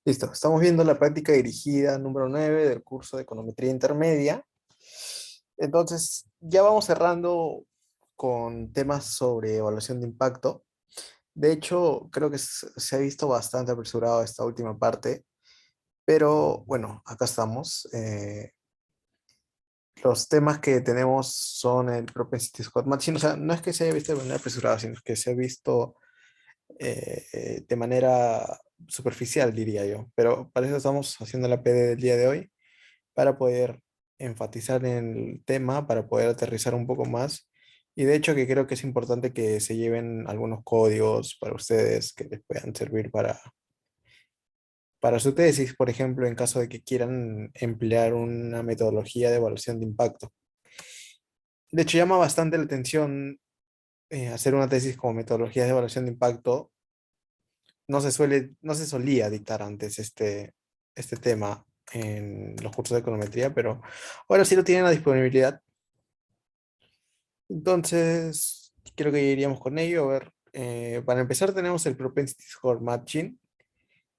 Listo, estamos viendo la práctica dirigida número 9 del curso de Econometría Intermedia. Entonces, ya vamos cerrando con temas sobre evaluación de impacto. De hecho, creo que se ha visto bastante apresurado esta última parte, pero bueno, acá estamos. Los temas que tenemos son el Propensity Score Matching. O sea, no es que se haya visto de manera apresurada, sino que se ha visto de manera superficial, diría yo. Pero para eso estamos haciendo la PD del día de hoy, para poder enfatizar en el tema, para poder aterrizar un poco más. Y de hecho que creo que es importante que se lleven algunos códigos para ustedes que les puedan servir para su tesis, por ejemplo, en caso de que quieran emplear una metodología de evaluación de impacto. De hecho, llama bastante la atención hacer una tesis como metodología de evaluación de impacto. No se solía dictar antes este tema en los cursos de econometría, pero ahora sí lo tienen a disponibilidad. Entonces, creo que iríamos con ello. A ver, para empezar tenemos el Propensity Score Matching,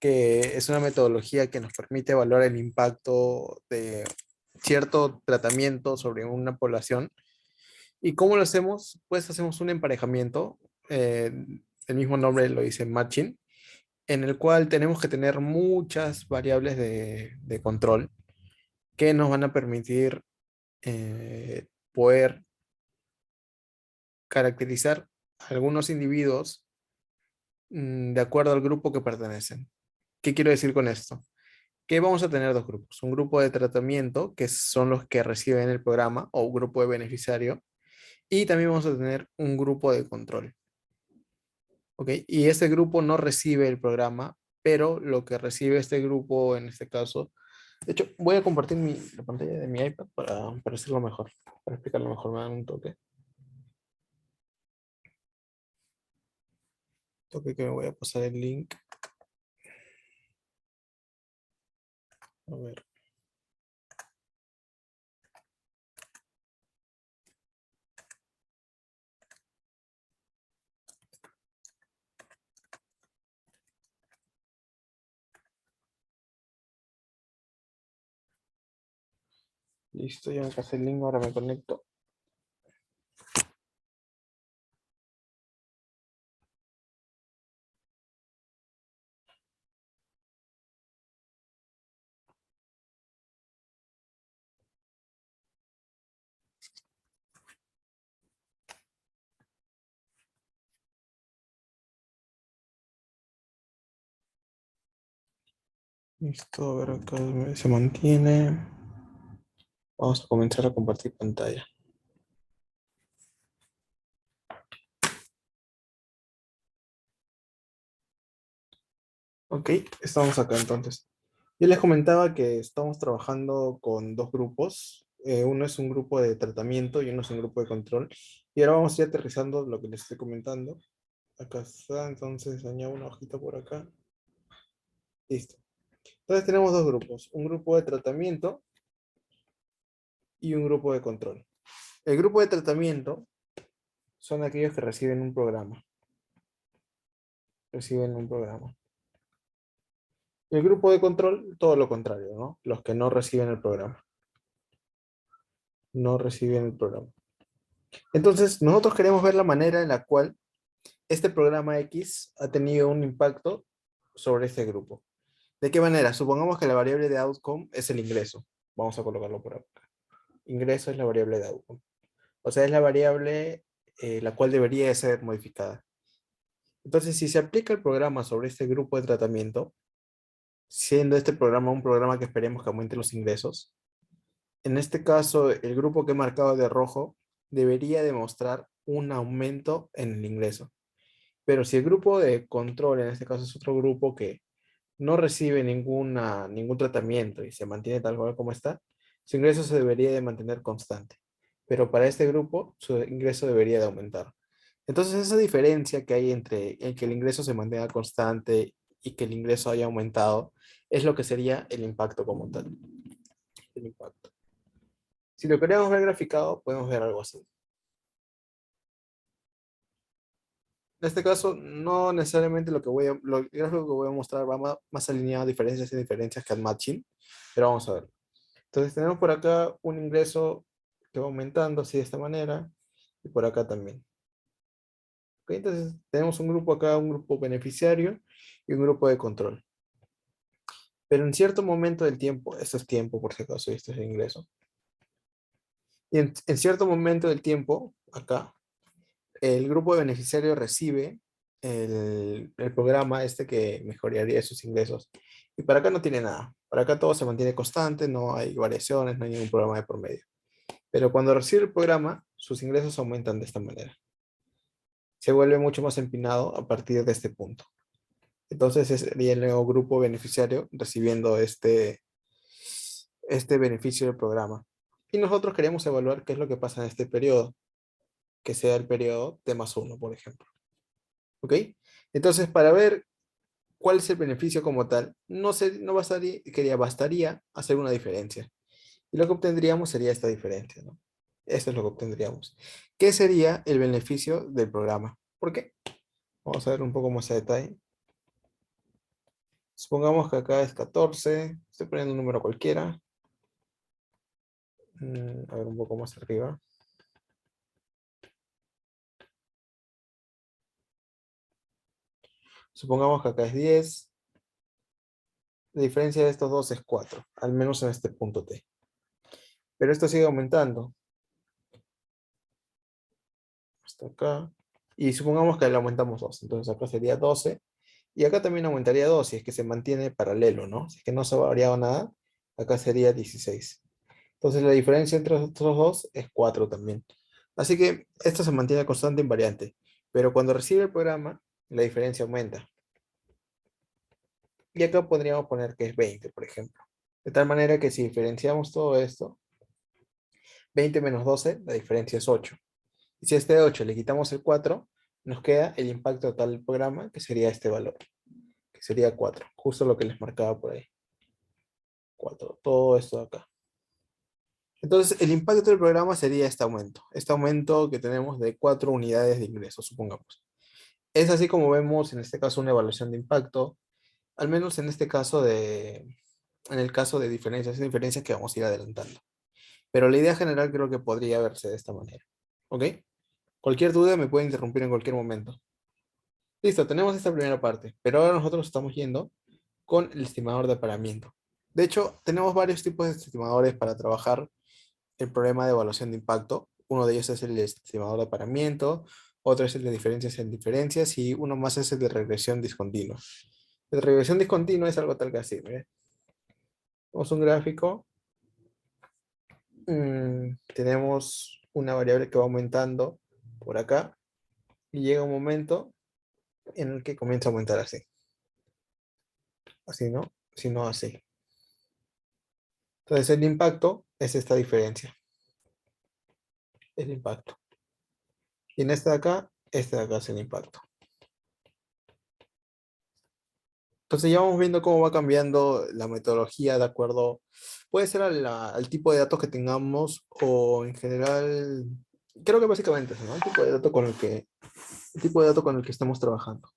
que es una metodología que nos permite evaluar el impacto de cierto tratamiento sobre una población. ¿Y cómo lo hacemos? Pues hacemos un emparejamiento, eh, el mismo nombre lo dice matching, en el cual tenemos que tener muchas variables de control que nos van a permitir poder caracterizar a algunos individuos de acuerdo al grupo que pertenecen. ¿Qué quiero decir con esto? Que vamos a tener dos grupos. Un grupo de tratamiento, que son los que reciben el programa, o un grupo de beneficiario, y también vamos a tener un grupo de control. ¿Ok? Y este grupo no recibe el programa, pero lo que recibe este grupo, en este caso, de hecho, voy a compartir la pantalla de mi iPad para hacerlo mejor, para explicarlo mejor, me dan un toque que me voy a pasar el link. A ver. Listo, ya me pasé el link, ahora me conecto. Listo, a ver acá se mantiene. Vamos a comenzar a compartir pantalla. Ok, estamos acá entonces. Yo les comentaba que estamos trabajando con dos grupos. Uno es un grupo de tratamiento y uno es un grupo de control. Y ahora vamos a ir aterrizando lo que les estoy comentando. Acá está, entonces añado una hojita por acá. Listo. Entonces tenemos dos grupos. Un grupo de tratamiento y un grupo de control. El grupo de tratamiento son aquellos que reciben un programa. Reciben un programa. El grupo de control, todo lo contrario, ¿no? Los que no reciben el programa. No reciben el programa. Entonces, nosotros queremos ver la manera en la cual este programa X ha tenido un impacto sobre este grupo. ¿De qué manera? Supongamos que la variable de outcome es el ingreso. Vamos a colocarlo por acá. Ingreso es la variable de outcome. O sea, es la variable la cual debería de ser modificada. Entonces, si se aplica el programa sobre este grupo de tratamiento, siendo este programa un programa que esperemos que aumente los ingresos, en este caso, el grupo que he marcado de rojo debería demostrar un aumento en el ingreso. Pero si el grupo de control, en este caso es otro grupo que no recibe ningún tratamiento y se mantiene tal cual como está, su ingreso se debería de mantener constante. Pero para este grupo, su ingreso debería de aumentar. Entonces, esa diferencia que hay entre el que el ingreso se mantenga constante y que el ingreso haya aumentado, es lo que sería el impacto como tal. El impacto. Si lo queremos ver graficado, podemos ver algo así. En este caso, no necesariamente el gráfico que voy a mostrar va más alineado a diferencias y diferencias que al matching, pero vamos a ver. Entonces tenemos por acá un ingreso que va aumentando así de esta manera, y por acá también. ¿Ok? Entonces tenemos un grupo acá, un grupo beneficiario y un grupo de control. Pero en cierto momento del tiempo, esto es tiempo por si acaso, y esto es el ingreso. Y en cierto momento del tiempo, acá, el grupo de beneficiarios recibe el programa este que mejoraría sus ingresos. Y para acá no tiene nada. Para acá todo se mantiene constante, no hay variaciones, no hay ningún programa de por medio. Pero cuando recibe el programa, sus ingresos aumentan de esta manera. Se vuelve mucho más empinado a partir de este punto. Entonces ese sería el nuevo grupo beneficiario recibiendo este beneficio del programa. Y nosotros queríamos evaluar qué es lo que pasa en este periodo, que sea el periodo T más 1, por ejemplo. ¿Ok? Entonces, para ver cuál es el beneficio como tal, no bastaría hacer una diferencia. Y lo que obtendríamos sería esta diferencia, ¿no? Esto es lo que obtendríamos. ¿Qué sería el beneficio del programa? ¿Por qué? Vamos a ver un poco más a detalle. Supongamos que acá es 14, estoy poniendo un número cualquiera. A ver un poco más arriba. Supongamos que acá es 10. La diferencia de estos dos es 4, al menos en este punto T. Pero esto sigue aumentando hasta acá. Y supongamos que le aumentamos 2. Entonces acá sería 12. Y acá también aumentaría 2 si es que se mantiene paralelo, ¿no? Si es que no se ha variado nada, acá sería 16. Entonces la diferencia entre estos dos es 4 también. Así que esto se mantiene constante invariante. Pero cuando recibe el programa, la diferencia aumenta. Y acá podríamos poner que es 20, por ejemplo. De tal manera que si diferenciamos todo esto, 20 menos 12, la diferencia es 8. Y si a este 8 le quitamos el 4, nos queda el impacto total del programa, que sería este valor, que sería 4, justo lo que les marcaba por ahí. 4, todo esto de acá. Entonces, el impacto del programa sería este aumento que tenemos de 4 unidades de ingreso, supongamos. Es así como vemos en este caso una evaluación de impacto, al menos en este caso en el caso de diferencias y diferencias que vamos a ir adelantando. Pero la idea general creo que podría verse de esta manera. ¿Ok? Cualquier duda me puede interrumpir en cualquier momento. Listo, tenemos esta primera parte, pero ahora nosotros estamos yendo con el estimador de apareamiento. De hecho, tenemos varios tipos de estimadores para trabajar el problema de evaluación de impacto. Uno de ellos es el estimador de apareamiento, otro es el de diferencias en diferencias y uno más es el de regresión discontinua. La regresión discontinua es algo tal que así, ¿ve? Tenemos un gráfico, tenemos una variable que va aumentando por acá y llega un momento en el que comienza a aumentar así. Así, ¿no? Si no así. Entonces el impacto es esta diferencia. El impacto. Y en este de acá es el impacto. Entonces ya vamos viendo cómo va cambiando la metodología de acuerdo, puede ser al tipo de datos que tengamos o en general, creo que básicamente es, ¿no? El tipo de dato el tipo de dato con el que estamos trabajando.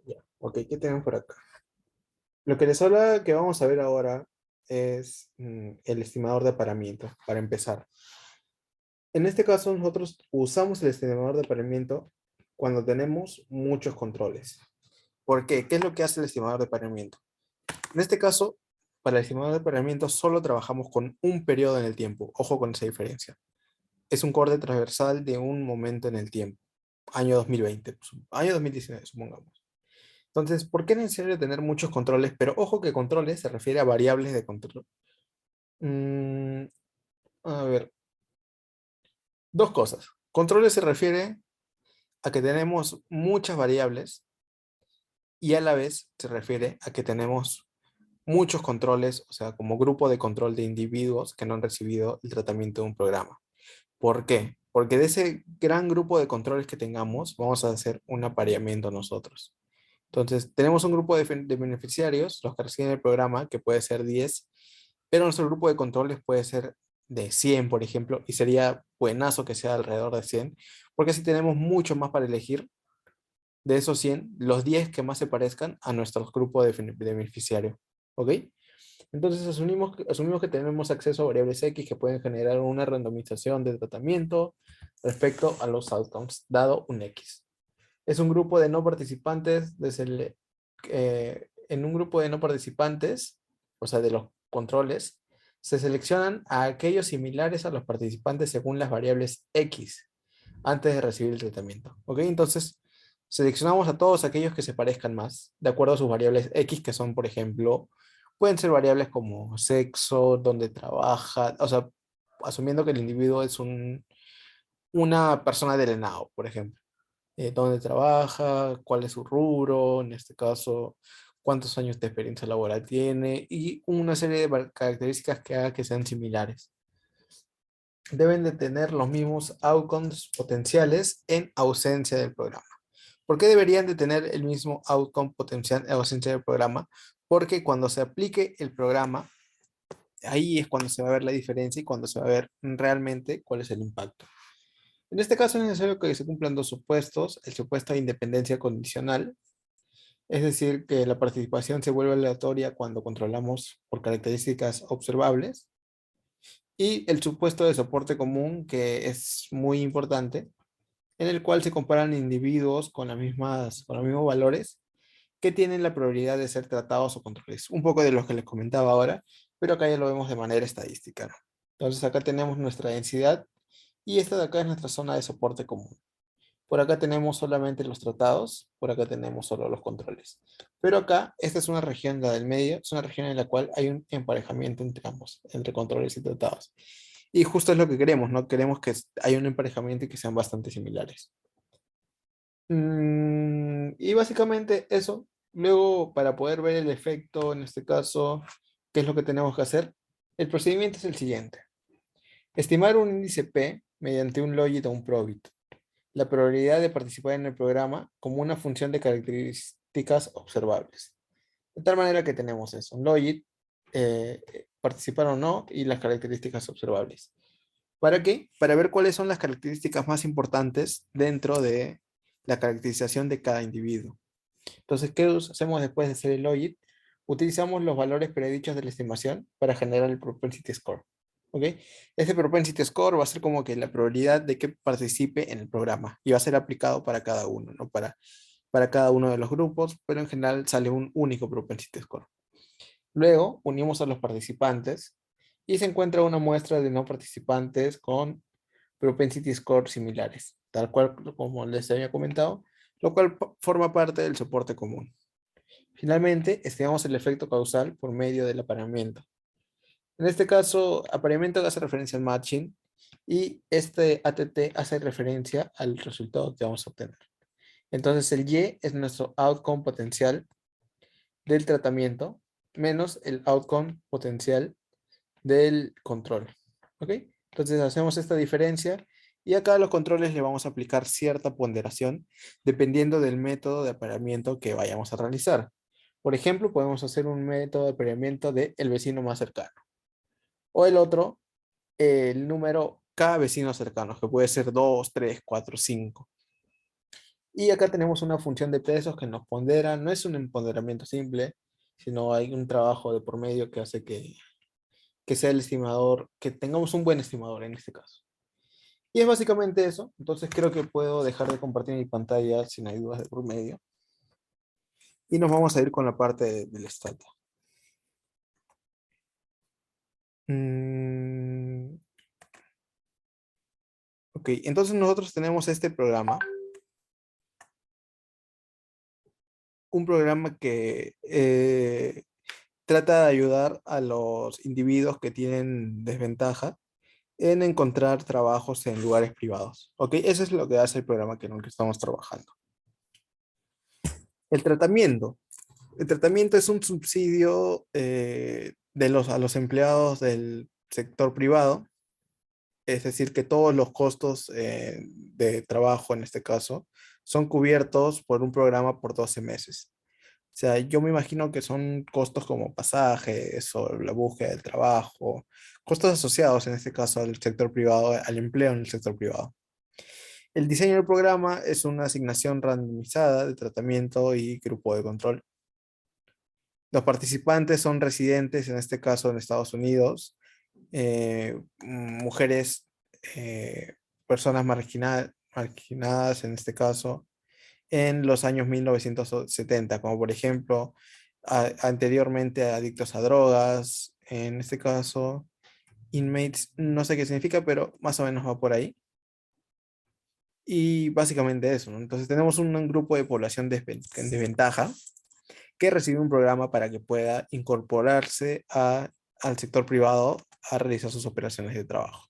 Ya, ok, ¿qué tenemos por acá? Lo que les habla que vamos a ver ahora es el estimador de apareamiento, para empezar. En este caso, nosotros usamos el estimador de apareamiento cuando tenemos muchos controles. ¿Por qué? ¿Qué es lo que hace el estimador de apareamiento? En este caso, para el estimador de apareamiento solo trabajamos con un periodo en el tiempo. Ojo con esa diferencia. Es un corte transversal de un momento en el tiempo. Año 2020, año 2019, supongamos. Entonces, ¿por qué es necesario tener muchos controles? Pero ojo que controles se refiere a variables de control. Mm, a ver, dos cosas. Controles se refiere a que tenemos muchas variables y a la vez se refiere a que tenemos muchos controles, o sea, como grupo de control de individuos que no han recibido el tratamiento de un programa. ¿Por qué? Porque de ese gran grupo de controles que tengamos, vamos a hacer un apareamiento nosotros. Entonces, tenemos un grupo de beneficiarios, los que reciben el programa, que puede ser 10, pero nuestro grupo de controles puede ser de 100, por ejemplo, y sería buenazo que sea alrededor de 100, porque así tenemos mucho más para elegir de esos 100, los 10 que más se parezcan a nuestro grupo de beneficiario. ¿Ok? Entonces asumimos que tenemos acceso a variables X que pueden generar una randomización de tratamiento respecto a los outcomes, dado un X. Es un grupo de no participantes, en un grupo de no participantes, o sea, de los controles, se seleccionan a aquellos similares a los participantes según las variables X antes de recibir el tratamiento. ¿Ok? Entonces, seleccionamos a todos aquellos que se parezcan más, de acuerdo a sus variables X, que son, por ejemplo, pueden ser variables como sexo, dónde trabaja, o sea, asumiendo que el individuo es una persona del ENAO, por ejemplo. Dónde trabaja, cuál es su rubro, en este caso, cuántos años de experiencia laboral tiene y una serie de características que haga que sean similares. Deben de tener los mismos outcomes potenciales en ausencia del programa. ¿Por qué deberían de tener el mismo outcome potencial en ausencia del programa? Porque cuando se aplique el programa, ahí es cuando se va a ver la diferencia y cuando se va a ver realmente cuál es el impacto. En este caso es necesario que se cumplan dos supuestos: el supuesto de independencia condicional, es decir, que la participación se vuelve aleatoria cuando controlamos por características observables, y el supuesto de soporte común, que es muy importante, en el cual se comparan individuos con los mismos valores que tienen la probabilidad de ser tratados o controlados. Un poco de lo que les comentaba ahora, pero acá ya lo vemos de manera estadística, ¿no? Entonces acá tenemos nuestra densidad y esta de acá es nuestra zona de soporte común. Por acá tenemos solamente los tratados, por acá tenemos solo los controles. Pero acá, esta es una región, la del medio, es una región en la cual hay un emparejamiento entre ambos, entre controles y tratados. Y justo es lo que queremos, ¿no? Queremos que haya un emparejamiento y que sean bastante similares. Y básicamente eso. Luego, para poder ver el efecto, en este caso, ¿qué es lo que tenemos que hacer? El procedimiento es el siguiente. Estimar un índice P mediante un logit o un probit. La probabilidad de participar en el programa como una función de características observables. De tal manera que tenemos eso, un logit, participar o no, y las características observables. ¿Para qué? Para ver cuáles son las características más importantes dentro de la caracterización de cada individuo. Entonces, ¿qué hacemos después de hacer el logit? Utilizamos los valores predichos de la estimación para generar el propensity score. ¿Ok? Este propensity score va a ser como que la probabilidad de que participe en el programa y va a ser aplicado para cada uno, ¿no? Para cada uno de los grupos, pero en general sale un único propensity score. Luego unimos a los participantes y se encuentra una muestra de no participantes con propensity score similares, tal cual como les había comentado, lo cual forma parte del soporte común. Finalmente, estimamos el efecto causal por medio del apareamiento. En este caso, apareamiento hace referencia al matching y este ATT hace referencia al resultado que vamos a obtener. Entonces, el Y es nuestro outcome potencial del tratamiento menos el outcome potencial del control. ¿Ok? Entonces, hacemos esta diferencia y acá a los controles le vamos a aplicar cierta ponderación dependiendo del método de apareamiento que vayamos a realizar. Por ejemplo, podemos hacer un método de apareamiento de el vecino más cercano. O el otro, el número K vecinos cercanos, que puede ser 2, 3, 4, 5. Y acá tenemos una función de pesos que nos pondera. No es un empoderamiento simple, sino hay un trabajo de por medio que hace que sea el estimador, que tengamos un buen estimador en este caso. Y es básicamente eso. Entonces creo que puedo dejar de compartir mi pantalla sin hay dudas de por medio. Y nos vamos a ir con la parte del stata. Ok, entonces nosotros tenemos este programa. Un programa que trata de ayudar a los individuos que tienen desventaja en encontrar trabajos en lugares privados. Ok, eso es lo que hace el programa en el que estamos trabajando. El tratamiento. El tratamiento es un subsidio a los empleados del sector privado, es decir, que todos los costos de trabajo en este caso son cubiertos por un programa por 12 meses. O sea, yo me imagino que son costos como pasajes o la búsqueda del trabajo, costos asociados en este caso al sector privado, al empleo en el sector privado. El diseño del programa es una asignación randomizada de tratamiento y grupo de control. Los participantes son residentes, en este caso en Estados Unidos, mujeres, personas marginadas en este caso, en los años 1970, como por ejemplo, anteriormente adictos a drogas, en este caso, inmates, no sé qué significa, pero más o menos va por ahí. Y básicamente eso, ¿no? Entonces tenemos un grupo de población en desventaja que recibe un programa para que pueda incorporarse al sector privado a realizar sus operaciones de trabajo.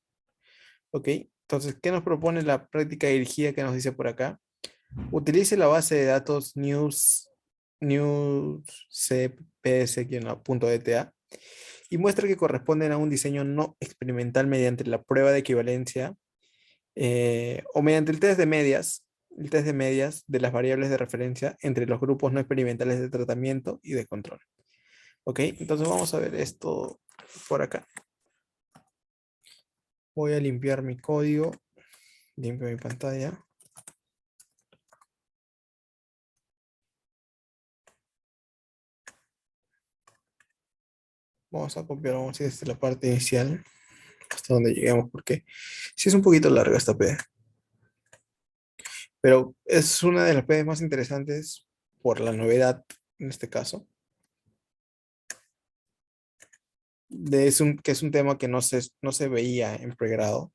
¿Ok? Entonces, ¿qué nos propone la práctica dirigida que nos dice por acá? Utilice la base de datos newscps-ETA y muestra que corresponden a un diseño no experimental mediante la prueba de equivalencia o mediante el test de medias de las variables de referencia entre los grupos no experimentales de tratamiento y de control. Ok, entonces vamos a ver esto por acá. Voy a limpiar mi código, limpio mi pantalla. Vamos a copiar, vamos a ir desde la parte inicial hasta donde lleguemos, porque sí es un poquito larga esta P, pero es una de las P más interesantes por la novedad en este caso. Que es un tema que no se veía en pregrado,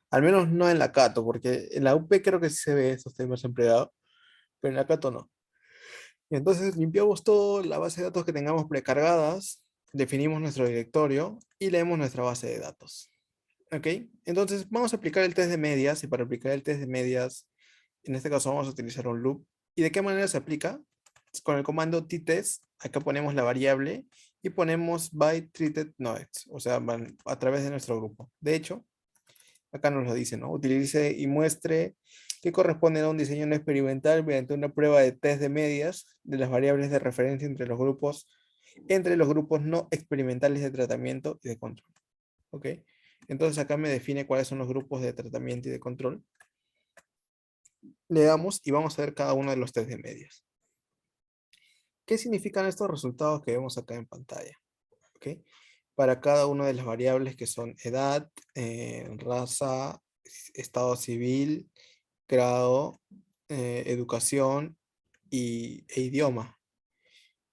al menos no en la Cato, porque en la UP creo que sí se ve estos temas en pregrado, pero en la Cato no. Y entonces limpiamos toda la base de datos que tengamos precargadas, definimos nuestro directorio y leemos nuestra base de datos. ¿Ok? Entonces vamos a aplicar el test de medias y para aplicar el test de medias, en este caso vamos a utilizar un loop. ¿Y de qué manera se aplica? Con el comando ttest, acá ponemos la variable y ponemos by treated nodes, o sea, van a través de nuestro grupo. De hecho, acá nos lo dice, ¿no? Utilice y muestre que corresponde a un diseño no experimental mediante una prueba de test de medias de las variables de referencia entre los grupos no experimentales de tratamiento y de control. ¿Ok? Entonces acá me define cuáles son los grupos de tratamiento y de control. Le damos y vamos a ver cada uno de los test de medias. ¿Qué significan estos resultados que vemos acá en pantalla? ¿Ok? Para cada una de las variables que son edad, raza, estado civil, grado, educación e idioma.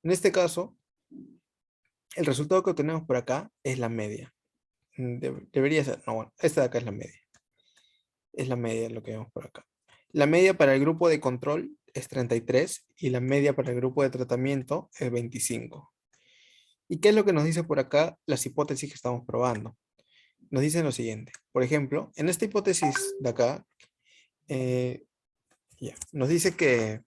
En este caso, el resultado que obtenemos por acá es la media. Debería ser, no, bueno, esta de acá es la media. Es la media lo que vemos por acá. La media para el grupo de control es 33 y la media para el grupo de tratamiento es 25. ¿Y qué es lo que nos dice por acá las hipótesis que estamos probando? Nos dicen lo siguiente. Por ejemplo, en esta hipótesis de acá, eh, nos dice que,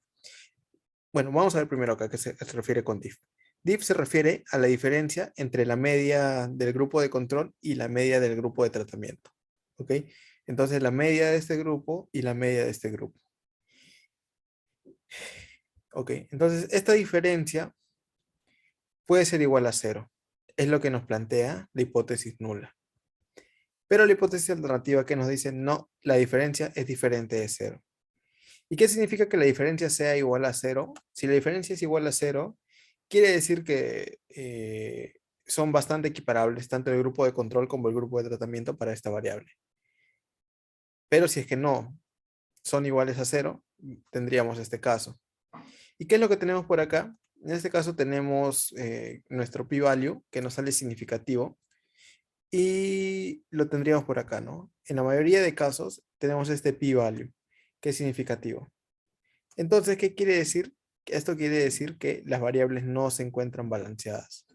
bueno, vamos a ver primero acá qué se refiere con diff. Diff se refiere a la diferencia entre la media del grupo de control y la media del grupo de tratamiento. ¿Ok? Entonces, la media de este grupo y la media de este grupo. Ok, entonces esta diferencia puede ser igual a cero. Es lo que nos plantea la hipótesis nula. Pero la hipótesis alternativa que nos dice no, la diferencia es diferente de cero. ¿Y qué significa que la diferencia sea igual a cero? Si la diferencia es igual a cero, quiere decir que son bastante equiparables tanto el grupo de control como el grupo de tratamiento para esta variable. Pero si es que no son iguales a cero, tendríamos este caso. ¿Y qué es lo que tenemos por acá? En este caso tenemos nuestro p-value que nos sale significativo y lo tendríamos por acá, ¿no? En la mayoría de casos tenemos este p-value que es significativo. Entonces, ¿qué quiere decir? Esto quiere decir que las variables no se encuentran balanceadas.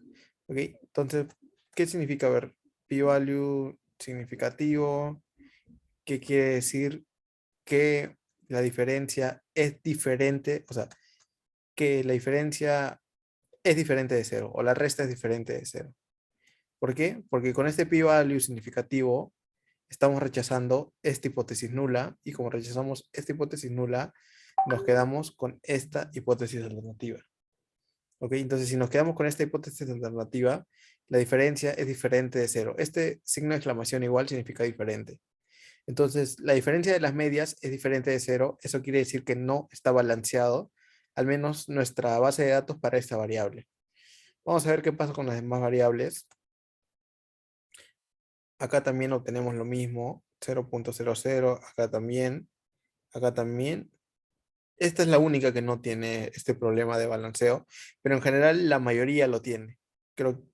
¿Ok? Entonces, ¿qué significa ver p-value significativo? ¿Qué quiere decir? Que la diferencia es diferente, o sea, que la diferencia es diferente de cero o la resta es diferente de cero. ¿Por qué? Porque con este p-value significativo estamos rechazando esta hipótesis nula y como rechazamos esta hipótesis nula, nos quedamos con esta hipótesis alternativa. ¿Ok? Entonces, si nos quedamos con esta hipótesis alternativa, la diferencia es diferente de cero. Este signo de exclamación igual significa diferente. Entonces, la diferencia de las medias es diferente de cero. Eso quiere decir que no está balanceado, al menos nuestra base de datos para esta variable. Vamos a ver qué pasa con las demás variables. Acá también obtenemos lo mismo, 0.00, acá también, acá también. Esta es la única que no tiene este problema de balanceo, pero en general la mayoría lo tiene. Creo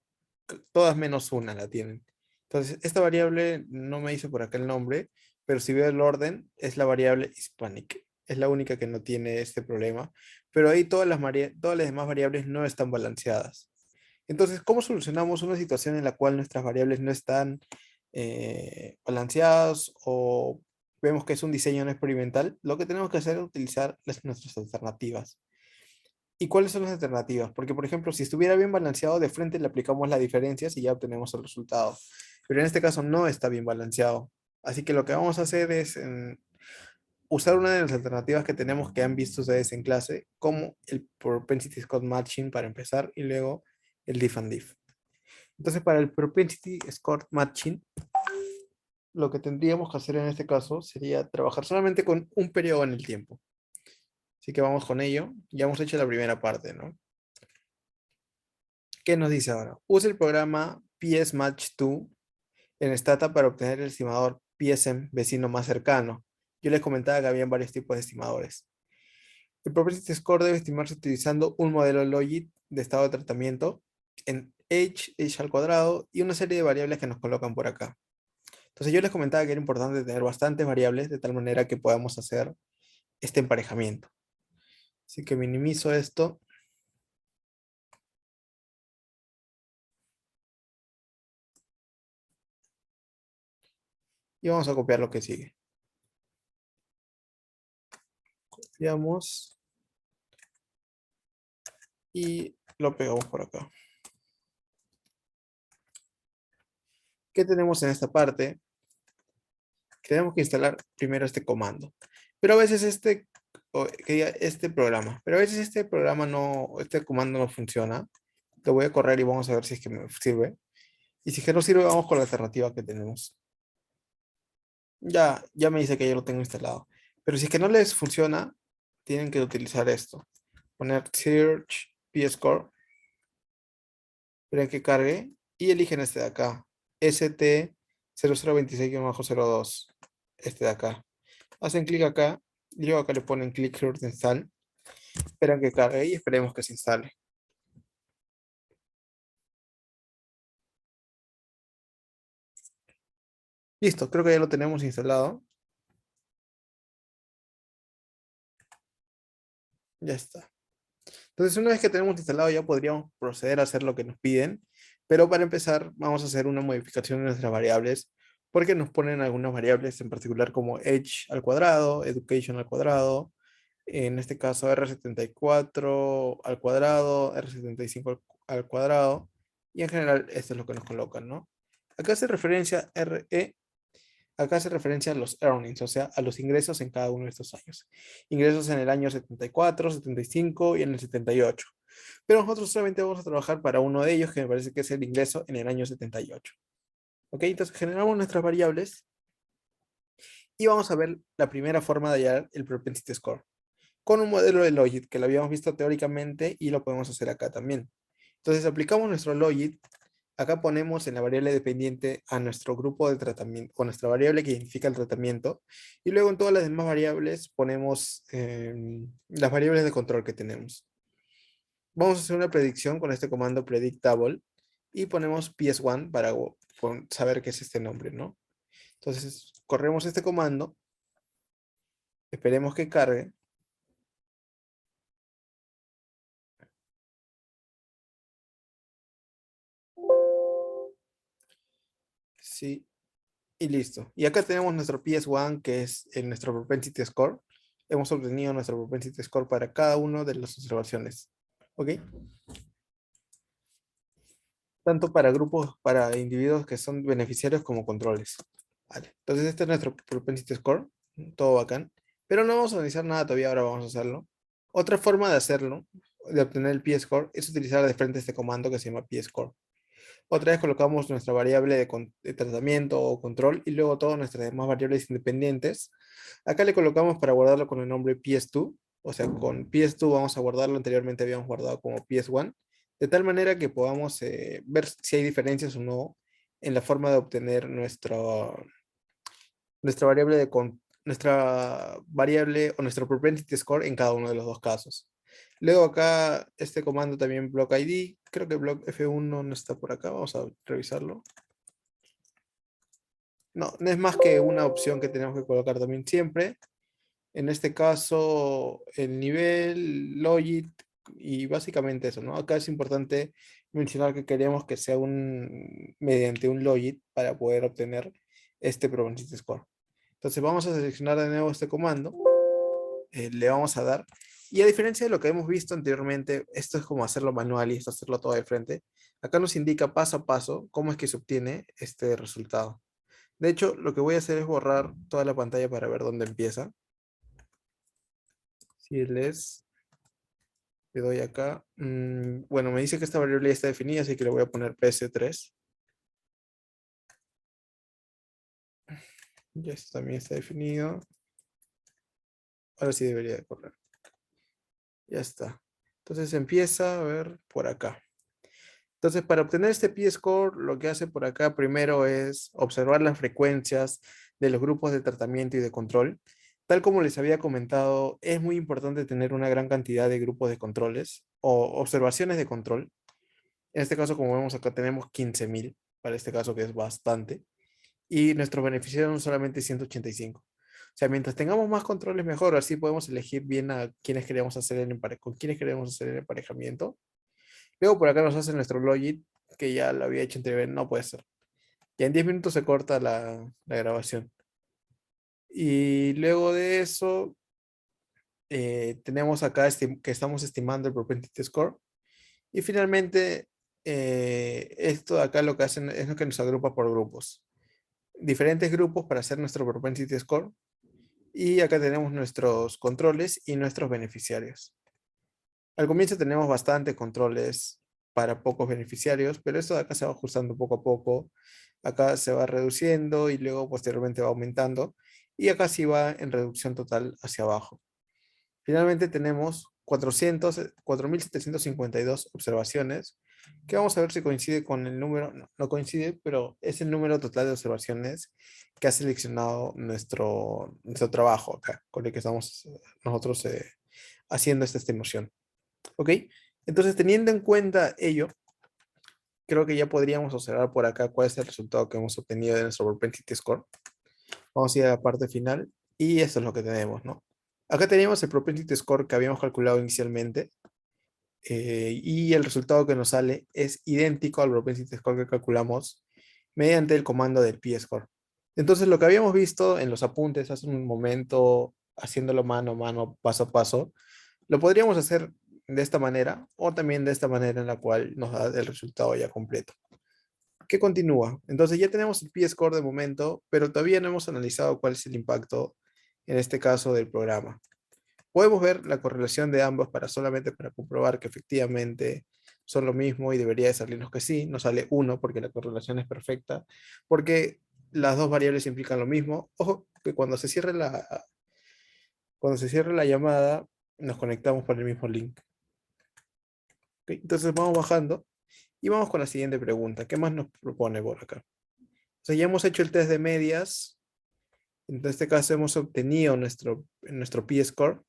que todas menos una la tienen. Entonces, esta variable no me hizo por acá el nombre, pero si veo el orden, es la variable Hispanic. Es la única que no tiene este problema, pero ahí todas las demás variables no están balanceadas. Entonces, ¿cómo solucionamos una situación en la cual nuestras variables no están balanceadas o vemos que es un diseño no experimental? Lo que tenemos que hacer es utilizar nuestras alternativas. ¿Y cuáles son las alternativas? Porque, por ejemplo, si estuviera bien balanceado, de frente le aplicamos las diferencias y ya obtenemos el resultado. Pero en este caso no está bien balanceado. Así que lo que vamos a hacer es usar una de las alternativas que tenemos que han visto ustedes en clase, como el Propensity Score Matching para empezar y luego el Diff and Diff. Entonces, para el Propensity Score Matching, lo que tendríamos que hacer en este caso sería trabajar solamente con un periodo en el tiempo. Así que vamos con ello. Ya hemos hecho la primera parte, ¿no? ¿Qué nos dice ahora? Use el programa PS Match 2 en Stata para obtener el estimador PSM vecino más cercano. Yo les comentaba que había varios tipos de estimadores. El Propensity Score debe estimarse utilizando un modelo Logit de estado de tratamiento en h al cuadrado y una serie de variables que nos colocan por acá. Entonces yo les comentaba que era importante tener bastantes variables de tal manera que podamos hacer este emparejamiento. Así que minimizo esto. Y vamos a copiar lo que sigue. Copiamos y lo pegamos por acá. ¿Qué tenemos en esta parte? Tenemos que instalar primero este comando. Pero a veces este programa. Pero a veces este comando no funciona. Lo voy a correr y vamos a ver si es que me sirve. Y si es que no sirve, vamos con la alternativa que tenemos. Ya me dice que ya lo tengo instalado. Pero si es que no les funciona, tienen que utilizar esto. Poner search pscore. Esperen que cargue. Y eligen este de acá. ST0026-02. Este de acá. Hacen clic acá. Y luego acá le ponen click here to install. Esperan que cargue y esperemos que se instale. Listo, creo que ya lo tenemos instalado. Ya está. Entonces, una vez que tenemos instalado, ya podríamos proceder a hacer lo que nos piden. Pero para empezar, vamos a hacer una modificación de nuestras variables, porque nos ponen algunas variables en particular como age al cuadrado, education al cuadrado, en este caso R74 al cuadrado, R75 al cuadrado, y en general esto es lo que nos colocan, ¿no? Acá hace referencia acá hace referencia a los earnings, o sea, a los ingresos en cada uno de estos años. Ingresos en el año 74, 75 y en el 78. Pero nosotros solamente vamos a trabajar para uno de ellos, que me parece que es el ingreso en el año 78. ¿Ok? Entonces generamos nuestras variables y vamos a ver la primera forma de hallar el propensity score con un modelo de Logit que lo habíamos visto teóricamente y lo podemos hacer acá también. Entonces aplicamos nuestro Logit. Acá ponemos en la variable dependiente a nuestro grupo de tratamiento, o nuestra variable que identifica el tratamiento, y luego en todas las demás variables ponemos las variables de control que tenemos. Vamos a hacer una predicción con este comando predictable y ponemos ps1 para saber qué es este nombre, ¿no? Entonces corremos este comando, esperemos que cargue. Sí, y listo. Y acá tenemos nuestro PS1, que es nuestro propensity score. Hemos obtenido nuestro propensity score para cada una de las observaciones. ¿Ok? Tanto para grupos, para individuos que son beneficiarios como controles. Vale. Entonces este es nuestro propensity score. Todo bacán. Pero no vamos a analizar nada todavía, ahora vamos a hacerlo. Otra forma de hacerlo, de obtener el p-score es utilizar de frente este comando que se llama p-score. Otra vez colocamos nuestra variable de tratamiento o control y luego todas nuestras demás variables independientes. Acá le colocamos para guardarlo con el nombre ps2, o sea, con ps2 vamos a guardarlo, anteriormente habíamos guardado como ps1, de tal manera que podamos ver si hay diferencias o no en la forma de obtener nuestra variable nuestra variable o nuestro propensity score en cada uno de los dos casos. Luego acá este comando también block ID, creo que block F1 no está por acá, vamos a revisarlo. No, no es más que una opción que tenemos que colocar también siempre. En este caso, el nivel, logit y básicamente eso, ¿no? Acá es importante mencionar que queremos que sea mediante un logit para poder obtener este propensity score. Entonces vamos a seleccionar de nuevo este comando, le vamos a dar, y a diferencia de lo que hemos visto anteriormente, esto es como hacerlo manual y esto hacerlo todo de frente, acá nos indica paso a paso cómo es que se obtiene este resultado. De hecho, lo que voy a hacer es borrar toda la pantalla para ver dónde empieza. Si les le doy acá, bueno, me dice que esta variable ya está definida, así que le voy a poner ps3. Ya esto también está definido. Ahora sí debería de correr. Ya está. Entonces empieza a ver por acá. Entonces, para obtener este p-score, lo que hace por acá primero es observar las frecuencias de los grupos de tratamiento y de control. Tal como les había comentado, es muy importante tener una gran cantidad de grupos de controles o observaciones de control. En este caso, como vemos acá, tenemos 15.000, para este caso que es bastante. Y nuestros beneficiarios son solamente 185. O sea, mientras tengamos más controles, mejor. Así podemos elegir bien a quiénes queremos hacer con quiénes queremos hacer el emparejamiento. Luego por acá nos hace nuestro login, que ya lo había hecho anteriormente, no puede ser. Ya en 10 minutos se corta la grabación. Y luego de eso, tenemos acá que estamos estimando el propensity score. Y finalmente, esto de acá lo que hacen es lo que nos agrupa por grupos. Diferentes grupos para hacer nuestro propensity score. Y acá tenemos nuestros controles y nuestros beneficiarios. Al comienzo tenemos bastante controles para pocos beneficiarios, pero esto de acá se va ajustando poco a poco. Acá se va reduciendo y luego posteriormente va aumentando. Y acá sí va en reducción total hacia abajo. Finalmente tenemos 4.752 observaciones, que vamos a ver si coincide con el número, no, no coincide, pero es el número total de observaciones que ha seleccionado nuestro trabajo acá, con el que estamos nosotros haciendo esta estimación. ¿Ok? Entonces, teniendo en cuenta ello, creo que ya podríamos observar por acá cuál es el resultado que hemos obtenido de nuestro propensity score. Vamos a ir a la parte final y esto es lo que tenemos, ¿no? Acá teníamos el propensity score que habíamos calculado inicialmente y el resultado que nos sale es idéntico al propensity score que calculamos mediante el comando del p-score. Entonces, lo que habíamos visto en los apuntes hace un momento, haciéndolo mano a mano, paso a paso, lo podríamos hacer de esta manera o también de esta manera en la cual nos da el resultado ya completo. ¿Qué continúa? Entonces ya tenemos el p-score de momento, pero todavía no hemos analizado cuál es el impacto en este caso del programa. Podemos ver la correlación de ambos solamente para comprobar que efectivamente son lo mismo y debería de salirnos que sí. Nos sale 1 porque la correlación es perfecta, porque las dos variables implican lo mismo. Ojo, que cuando se cierre la llamada, nos conectamos por el mismo link. ¿Ok? Entonces vamos bajando y vamos con la siguiente pregunta. ¿Qué más nos propone por acá? O sea, ya hemos hecho el test de medias. En este caso hemos obtenido nuestro p-score.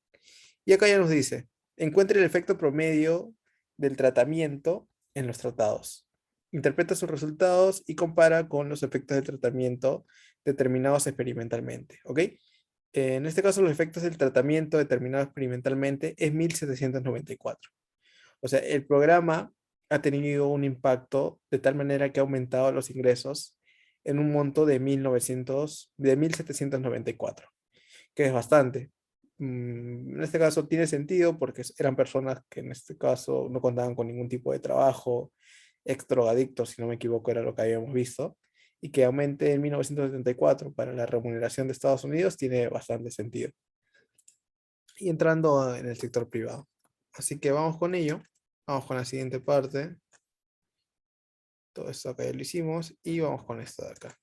Y acá ya nos dice, encuentre el efecto promedio del tratamiento en los tratados. Interpreta sus resultados y compara con los efectos del tratamiento determinados experimentalmente. ¿Ok? En este caso, los efectos del tratamiento determinado experimentalmente es 1794. O sea, el programa ha tenido un impacto de tal manera que ha aumentado los ingresos en un monto de 1794, que es bastante. En este caso tiene sentido porque eran personas que en este caso no contaban con ningún tipo de trabajo, ex drogadictos, si no me equivoco, era lo que habíamos visto, y que aumente en 1974 para la remuneración de Estados Unidos tiene bastante sentido. Y entrando en el sector privado. Así que vamos con ello. Vamos con la siguiente parte. Todo esto acá ya lo hicimos. Y vamos con esto de acá.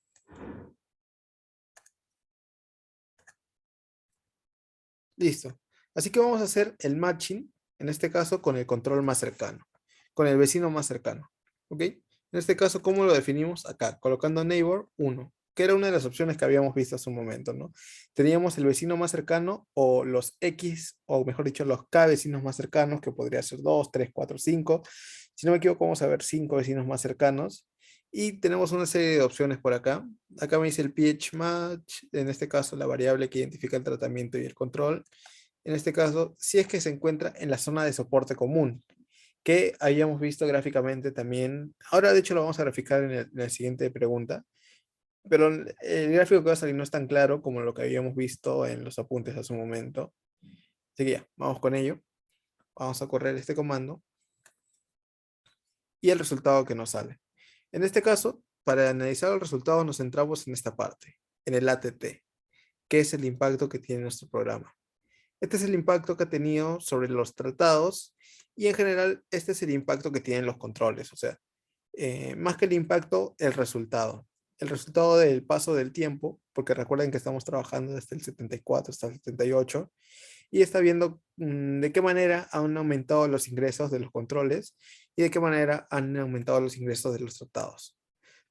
Listo. Así que vamos a hacer el matching, en este caso, con el control más cercano. Con el vecino más cercano. ¿Ok? En este caso, ¿cómo lo definimos? Acá, colocando neighbor 1, que era una de las opciones que habíamos visto hace un momento, ¿no? Teníamos el vecino más cercano o los X, o mejor dicho, los K vecinos más cercanos, que podría ser 2, 3, 4, 5. Si no me equivoco, vamos a ver 5 vecinos más cercanos. Y tenemos una serie de opciones por acá. Acá me dice el pH match, en este caso la variable que identifica el tratamiento y el control. En este caso, si es que se encuentra en la zona de soporte común, que habíamos visto gráficamente también. Ahora, de hecho, lo vamos a graficar en la siguiente pregunta, pero el gráfico que va a salir no es tan claro como lo que habíamos visto en los apuntes hace un momento. Así que ya, vamos con ello. Vamos a correr este comando y el resultado que nos sale. En este caso, para analizar el resultado nos centramos en esta parte, en el ATT, que es el impacto que tiene nuestro programa. Este es el impacto que ha tenido sobre los tratados y en general este es el impacto que tienen los controles, o sea, más que el impacto, el resultado. El resultado del paso del tiempo, porque recuerden que estamos trabajando desde el 74 hasta el 78 y está viendo de qué manera han aumentado los ingresos de los controles y de qué manera han aumentado los ingresos de los tratados.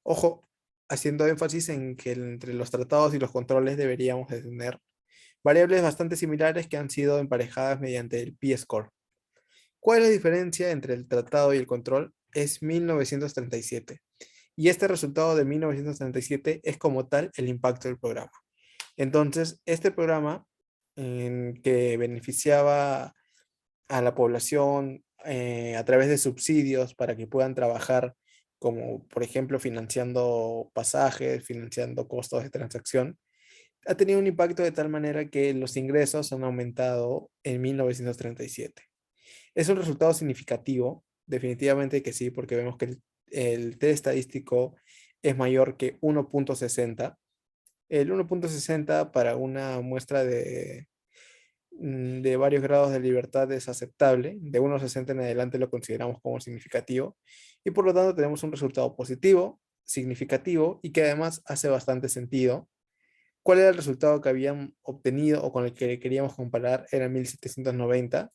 Ojo, haciendo énfasis en que entre los tratados y los controles deberíamos de tener variables bastante similares que han sido emparejadas mediante el P-score. ¿Cuál es la diferencia entre el tratado y el control? Es 1937. Y este resultado de 1937 es como tal el impacto del programa. Entonces, este programa que beneficiaba a la población a través de subsidios para que puedan trabajar, como por ejemplo financiando pasajes, financiando costos de transacción, ha tenido un impacto de tal manera que los ingresos han aumentado en 1937. ¿Es un resultado significativo? Definitivamente que sí, porque vemos que el T estadístico es mayor que 1.60. El 1.60 para una muestra de varios grados de libertad es aceptable. De 1.60 en adelante lo consideramos como significativo. Y por lo tanto tenemos un resultado positivo, significativo y que además hace bastante sentido. ¿Cuál era el resultado que habían obtenido o con el que queríamos comparar? Era 1790.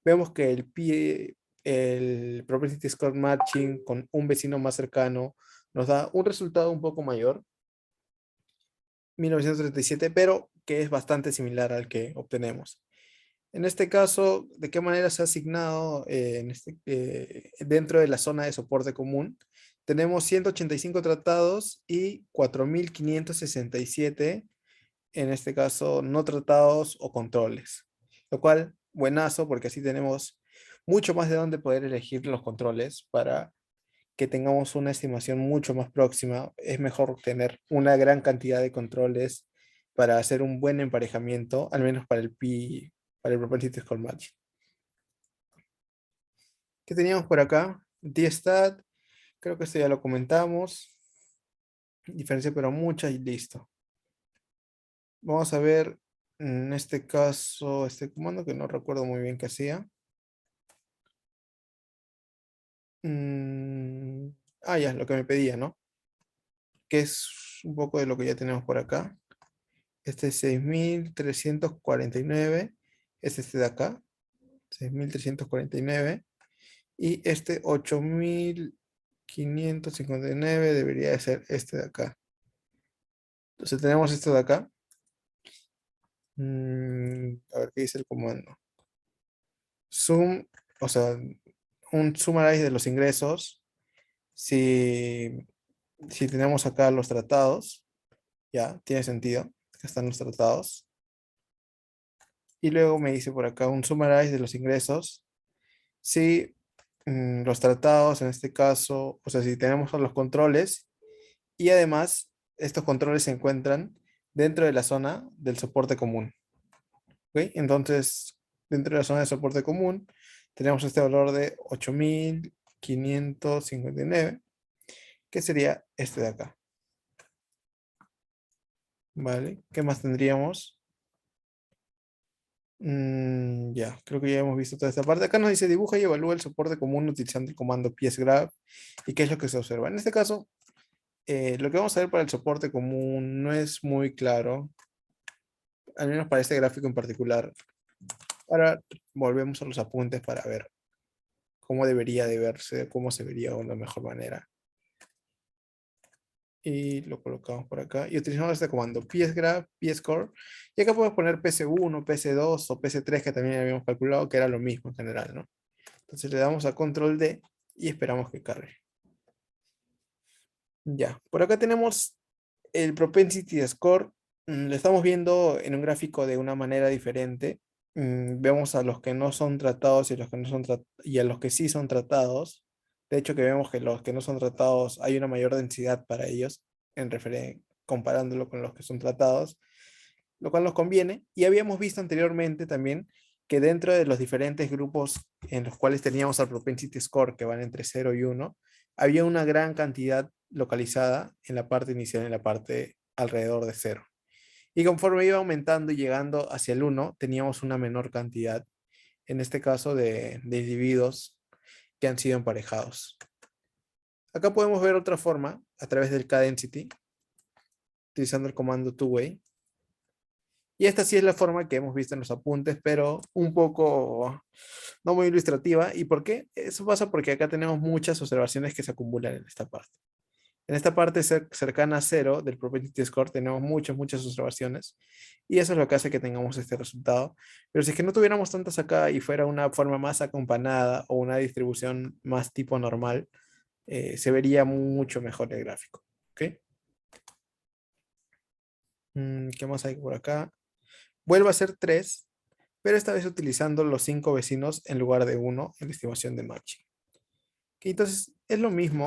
Vemos que el Propensity Score Matching con un vecino más cercano nos da un resultado un poco mayor, 1937, pero que es bastante similar al que obtenemos. En este caso, ¿de qué manera se ha asignado dentro de la zona de soporte común? Tenemos 185 tratados y 4.567 en este caso, no tratados o controles. Lo cual, buenazo, porque así tenemos mucho más de dónde poder elegir los controles para que tengamos una estimación mucho más próxima. Es mejor tener una gran cantidad de controles para hacer un buen emparejamiento, al menos para para el Propensity Score Match. ¿Qué teníamos por acá? D-Stat, creo que esto ya lo comentamos. Diferencia pero mucha y listo. Vamos a ver en este caso este comando que no recuerdo muy bien qué hacía. Mm, ya, lo que me pedía, ¿no? Que es un poco de lo que ya tenemos por acá. Este es 6.349 es este de acá, 6.349. Y este 8.559 debería de ser este de acá. Entonces tenemos esto de acá. A ver qué dice el comando. Sum, o sea, un summarize de los ingresos. Si, si tenemos acá los tratados, ya, tiene sentido. Acá están los tratados. Y luego me dice por acá un summarize de los ingresos. Si los tratados, en este caso, o sea, si tenemos los controles y además estos controles se encuentran dentro de la zona del soporte común. ¿Ok? Entonces, dentro de la zona de soporte común, tenemos este valor de 8.559 que sería este de acá. ¿Vale? ¿Qué más tendríamos? Ya, creo que ya hemos visto toda esta parte. Acá nos dice dibuja y evalúa el soporte común utilizando el comando piecewgraph y qué es lo que se observa. En este caso, lo que vamos a ver para el soporte común no es muy claro, al menos para este gráfico en particular. Ahora volvemos a los apuntes para ver cómo debería de verse, cómo se vería de una mejor manera. Y lo colocamos por acá. Y utilizamos este comando piecewgraph, pscore. Y acá podemos poner PC1, PC2 o PC3 que también habíamos calculado que era lo mismo en general, ¿no? Entonces le damos a control D y esperamos que cargue. Ya, por acá tenemos el propensity score. Lo estamos viendo en un gráfico de una manera diferente. Vemos a los que no son tratados y, los que no son y a los que sí son tratados. De hecho, que vemos que los que no son tratados hay una mayor densidad para ellos comparándolo con los que son tratados, lo cual nos conviene. Y habíamos visto anteriormente también que dentro de los diferentes grupos en los cuales teníamos al propensity score, que van entre 0 y 1, había una gran cantidad localizada en la parte inicial, en la parte alrededor de 0. Y conforme iba aumentando y llegando hacia el 1, teníamos una menor cantidad, en este caso de individuos que han sido emparejados. Acá podemos ver otra forma a través del K-density, utilizando el comando two-way. Y esta sí es la forma que hemos visto en los apuntes, pero un poco no muy ilustrativa. ¿Y por qué? Eso pasa porque acá tenemos muchas observaciones que se acumulan en esta parte. En esta parte cercana a 0 del Propensity Score tenemos muchas observaciones y eso es lo que hace que tengamos este resultado. Pero si es que no tuviéramos tantas acá y fuera una forma más acompanada o una distribución más tipo normal, se vería mucho mejor el gráfico. ¿Ok? ¿Qué más hay por acá? Vuelve a ser 3, pero esta vez utilizando los 5 vecinos en lugar de 1 en la estimación de matching. Ok, entonces es lo mismo.